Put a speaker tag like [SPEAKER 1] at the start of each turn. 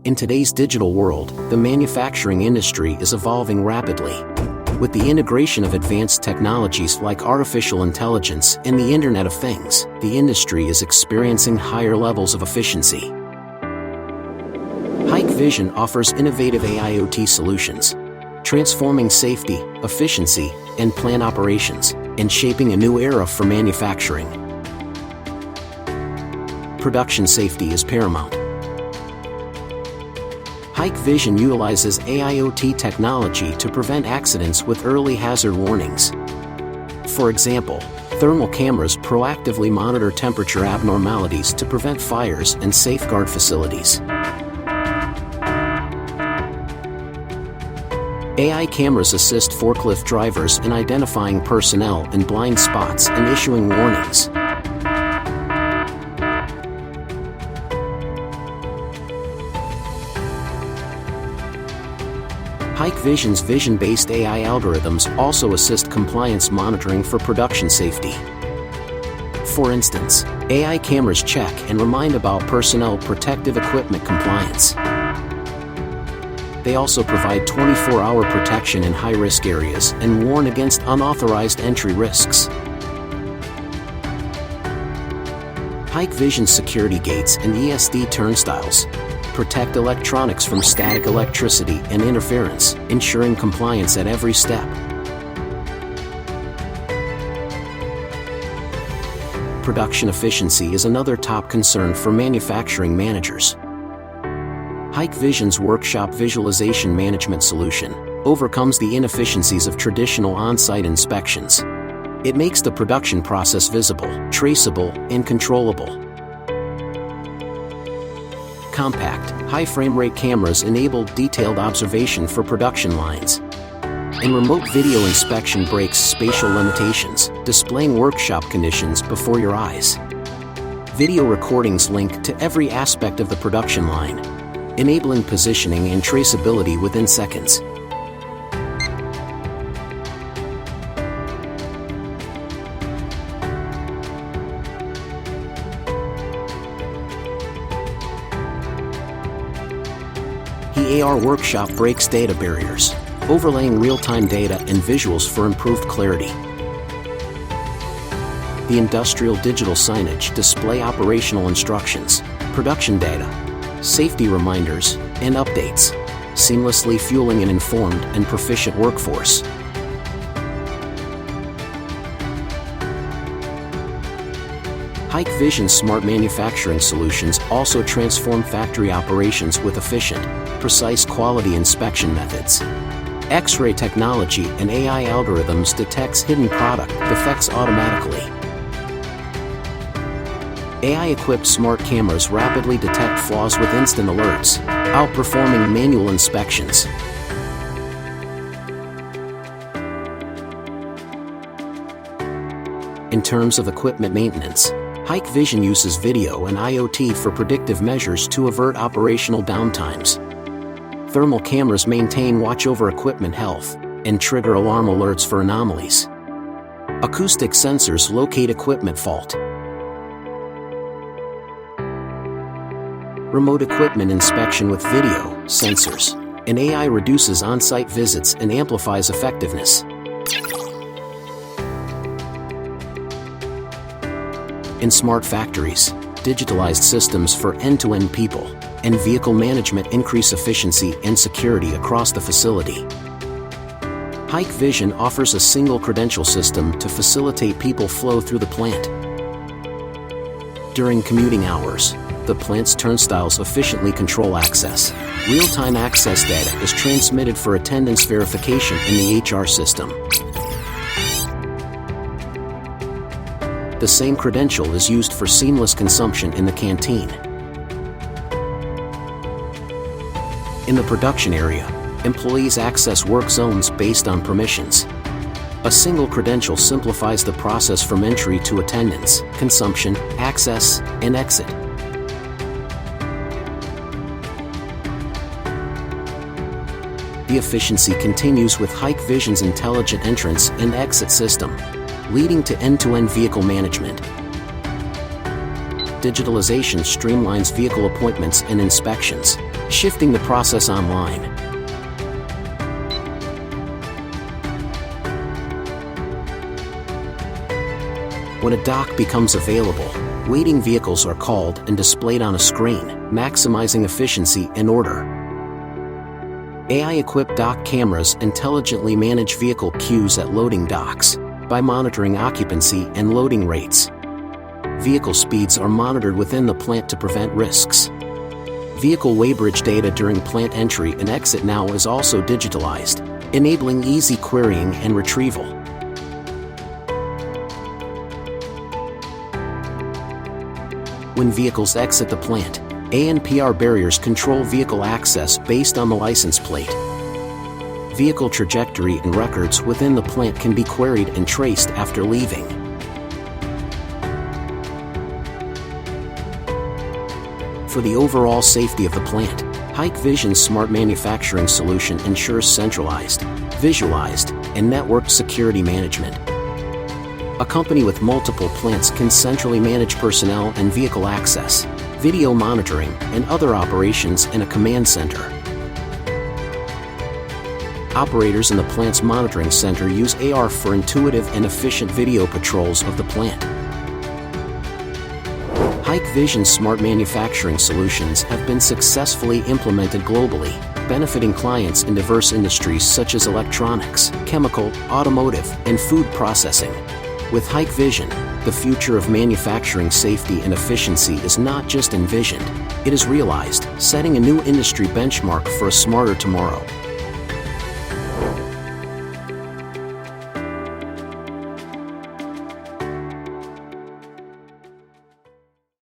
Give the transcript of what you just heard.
[SPEAKER 1] In today's digital world, the manufacturing industry is evolving rapidly. With the integration of advanced technologies like artificial intelligence and the Internet of Things, the industry is experiencing higher levels of efficiency. Hikvision offers innovative AIoT solutions, transforming safety, efficiency, and plant operations, and shaping a new era for manufacturing. Production safety is paramount. Hikvision utilizes AIoT technology to prevent accidents with early hazard warnings. For example, thermal cameras proactively monitor temperature abnormalities to prevent fires and safeguard facilities. AI cameras assist forklift drivers in identifying personnel in blind spots and issuing warnings. Hikvision's vision-based AI algorithms also assist compliance monitoring for production safety. For instance, AI cameras check and remind about personnel protective equipment compliance. They also provide 24-hour protection in high-risk areas and warn against unauthorized entry risks. Hikvision's security gates and ESD turnstiles protect electronics from static electricity and interference, ensuring compliance at every step. Production efficiency is another top concern for manufacturing managers. Hikvision's workshop visualization management solution overcomes the inefficiencies of traditional on-site inspections. It makes the production process visible, traceable, and controllable. Compact, high frame rate cameras enable detailed observation for production lines. And remote video inspection breaks spatial limitations, displaying workshop conditions before your eyes. Video recordings link to every aspect of the production line, enabling positioning and traceability within seconds. The AR workshop breaks data barriers, overlaying real-time data and visuals for improved clarity. The industrial digital signage display operational instructions, production data, safety reminders, and updates, seamlessly fueling an informed and proficient workforce. Hikvision's smart manufacturing solutions also transform factory operations with efficient, precise quality inspection methods. X-ray technology and AI algorithms detects hidden product defects automatically. AI-equipped smart cameras rapidly detect flaws with instant alerts, outperforming manual inspections. In terms of equipment maintenance, Hikvision uses video and IoT for predictive measures to avert operational downtimes. Thermal cameras maintain watch over equipment health and trigger alarm alerts for anomalies. Acoustic sensors locate equipment fault. Remote equipment inspection with video, sensors, and AI reduces on-site visits and amplifies effectiveness. In smart factories, digitalized systems for end-to-end people and vehicle management increase efficiency and security across the facility. Hikvision offers a single credential system to facilitate people flow through the plant. During commuting hours, the plant's turnstiles efficiently control access. Real-time access data is transmitted for attendance verification in the HR system. The same credential is used for seamless consumption in the canteen. In the production area, employees access work zones based on permissions. A single credential simplifies the process from entry to attendance, consumption, access, and exit. The efficiency continues with Hikvision's intelligent entrance and exit system, leading to end-to-end vehicle management. digitalization streamlines vehicle appointments and inspections, shifting the process online. When a dock becomes available, waiting vehicles are called and displayed on a screen, maximizing efficiency and order. AI-equipped dock cameras intelligently manage vehicle queues at loading docks by monitoring occupancy and loading rates. Vehicle speeds are monitored within the plant to prevent risks. Vehicle weighbridge data during plant entry and exit now is also digitalized, enabling easy querying and retrieval. When vehicles exit the plant, ANPR barriers control vehicle access based on the license plate. Vehicle trajectory and records within the plant can be queried and traced after leaving. For the overall safety of the plant, Hikvision's smart manufacturing solution ensures centralized, visualized, and networked security management. A company with multiple plants can centrally manage personnel and vehicle access, video monitoring, and other operations in a command center. Operators in the plant's monitoring center use AR for intuitive and efficient video patrols of the plant. Hikvision's smart manufacturing solutions have been successfully implemented globally, benefiting clients in diverse industries such as electronics, chemical, automotive, and food processing. With Hikvision, the future of manufacturing safety and efficiency is not just envisioned, it is realized, setting a new industry benchmark for a smarter tomorrow.